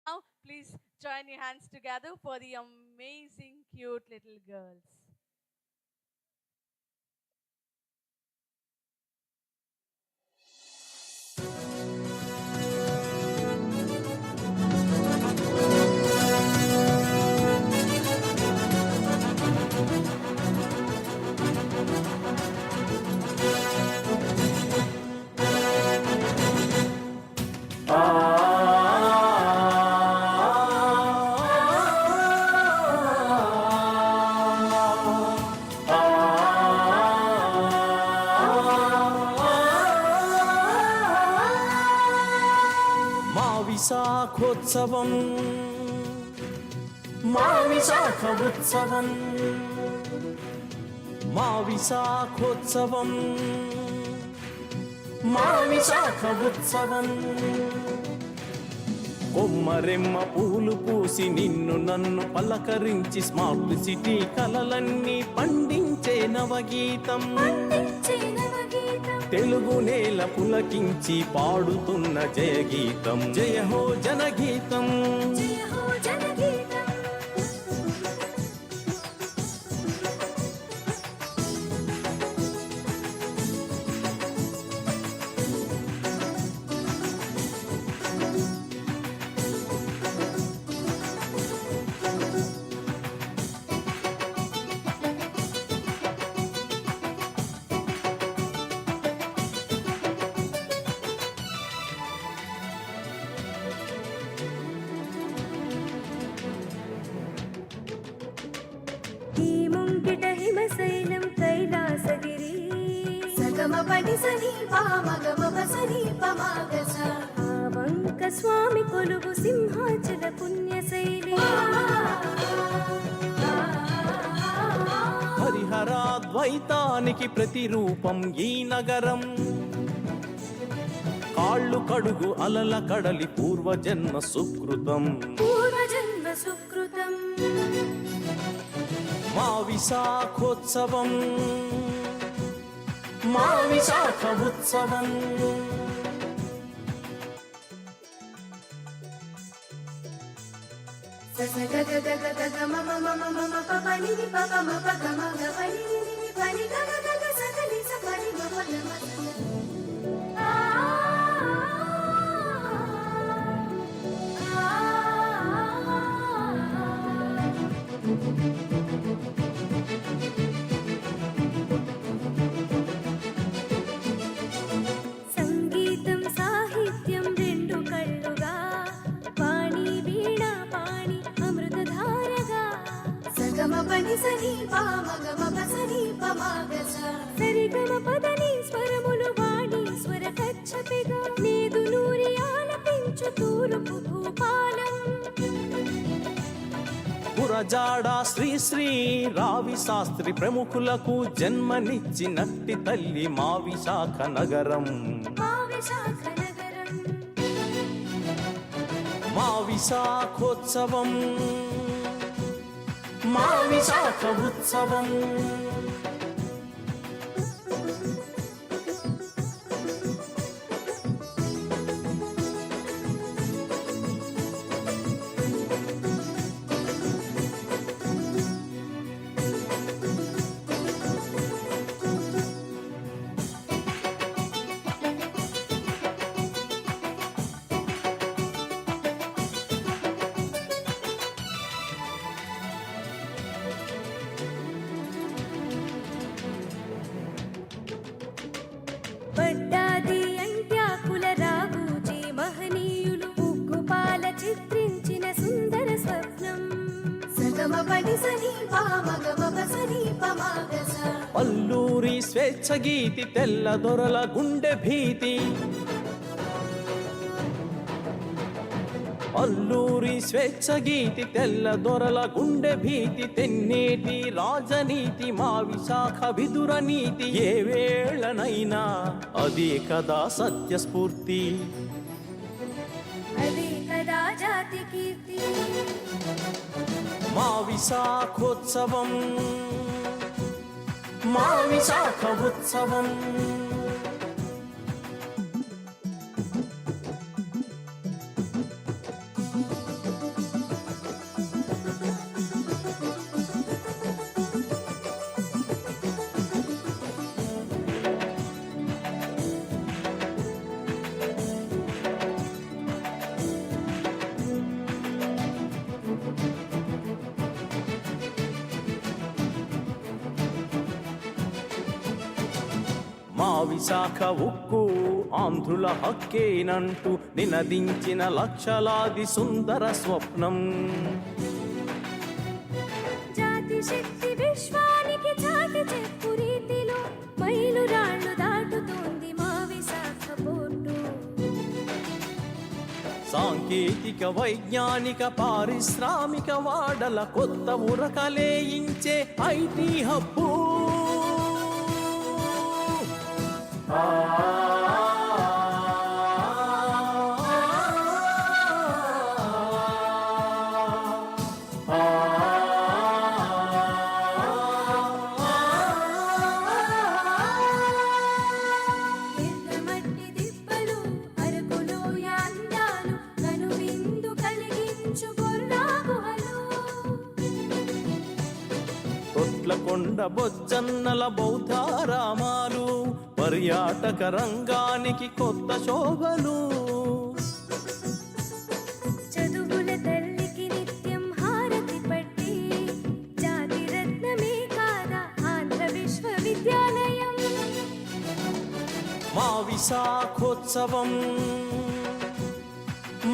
Now, please join your hands together for the amazing, cute little girls. విశాఖోత్సవం మా విశాఖ ఉత్సవం మా విశాఖోత్సవం మా విశాఖ ఉత్సవం కొమ్మరెమ్మ పూలు పూసి నిన్ను నన్ను పలకరించి స్మార్ట్ సిటీ కలలన్నీ పండించే నవగీతం తెలుగు నేల పులకించి పాడుతున్న జయగీతం జయ హో జనగీతం హిమశైలం కైలాసగిరి సగమ పని సని పామగమ పసని పమాగస వంక స్వామి కొలువు సింహాచల పుణ్యశైలి హరిహరాద్వైతానికి ప్రతిరూపం ఈ నగరం కాళ్ళు కడుగు అలల కడలి పూర్వజన్మ సుకృతం మా విశాఖోత్సవం మా విశాఖ ఉత్సవం సంగీతం సాహిత్యం రెండు కళ్ళుగా పాణి వీణ పాణి అమృతధారగా సగమ పని సని పామగమ పసని పమాగస సరిగమ పదని స్వరములు వాడి స్వర కచ్చపిగా నీదు నూరి ఆలపించు తూర్పు భూపాలం పురజాడ శ్రీ శ్రీ రావి శాస్త్రి ప్రముఖులకు జన్మనిచ్చినట్టి తల్లి మా విశాఖ నగరం మా విశాఖోత్సవం మా విశాఖ ఉత్సవం పడ్డాది అంత్యాకుల రాఘూజీ మహనీయులు ఉగ్గుపాల చిత్రించిన సుందర స్వప్నం సగమ పడి సని పామగమ పసని పమాగస అల్లూరి స్వేచ్ఛ గీతి తెల్ల దొరల గుండె భీతి అల్లూరి స్వేచ్ఛ గీతి తెల్ల దొరల గుండె భీతి తెన్నేటి రాజనీతి మా విశాఖ విదుర నీతి ఏ వేళనైనా అదే కదా సత్యస్ఫూర్తి అదే కదా జాతి కీర్తి మా విశాఖోత్సవం మా విశాఖ ఉత్సవం విశాఖ ఉక్కు ఆంధ్రుల హక్కేనంటూ నినదించిన లక్షలాది సుందర స్వప్నం. జాతి శక్తి విశ్వానికి చాటి చెప్పు రీతిలో మైలురాళ్ళు దాటుతోంది మా విశాఖ పోర్టు. సాంకేతిక వైజ్ఞానిక పారిశ్రామిక వాడల కొత్త ఉరకలేయించే ఐటీ హబ్బు. ఎర్రమట్టి దిబ్బలు అరకులోయ అందాలు కనువిందు కలిగించు బొర్రా గుహలు. కొట్లకొండ బొజ్జన్నల బౌద్ధారామాలు పర్యాటక రంగానికి కొత్త శోభలు. చదువుల తల్లికి నిత్యం హారతి పట్టి జాతి రత్నమే కాదా ఆంధ్ర విశ్వవిద్యాలయం. మా విశాఖోత్సవం,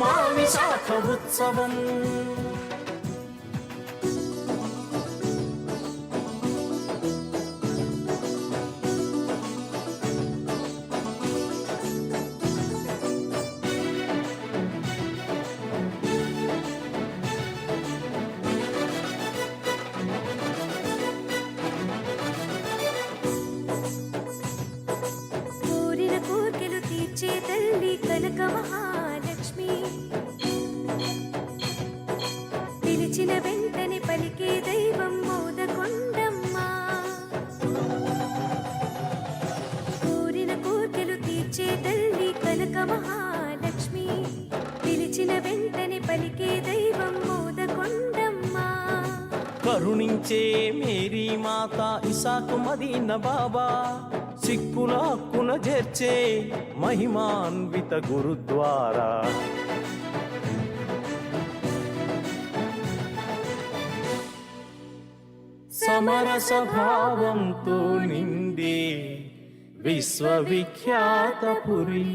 మా విశాఖ ఉత్సవం. కోరిన కోర్కెలు తీర్చే తల్లి కనక మహాలక్ష్మి. పిలిచిన వెంటనే పలికే దైవం మోదకొండమ్మ. కోరిన కోర్కెలు తీర్చే తల్లి కనక మహాలక్ష్మి. పిలిచిన వెంటనే పలికే దైవం మోదకొండమ్మ. కరుణించే మేరీ మాత ఇసాకు మదీన బాబా సిక్కుల హక్కున చేర్చే మహిమాన్విత గురుద్వారా. సమరస భావంతో నిండే విశ్వవిఖ్యాత పురి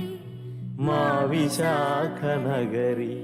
మా విశాఖ నగరి.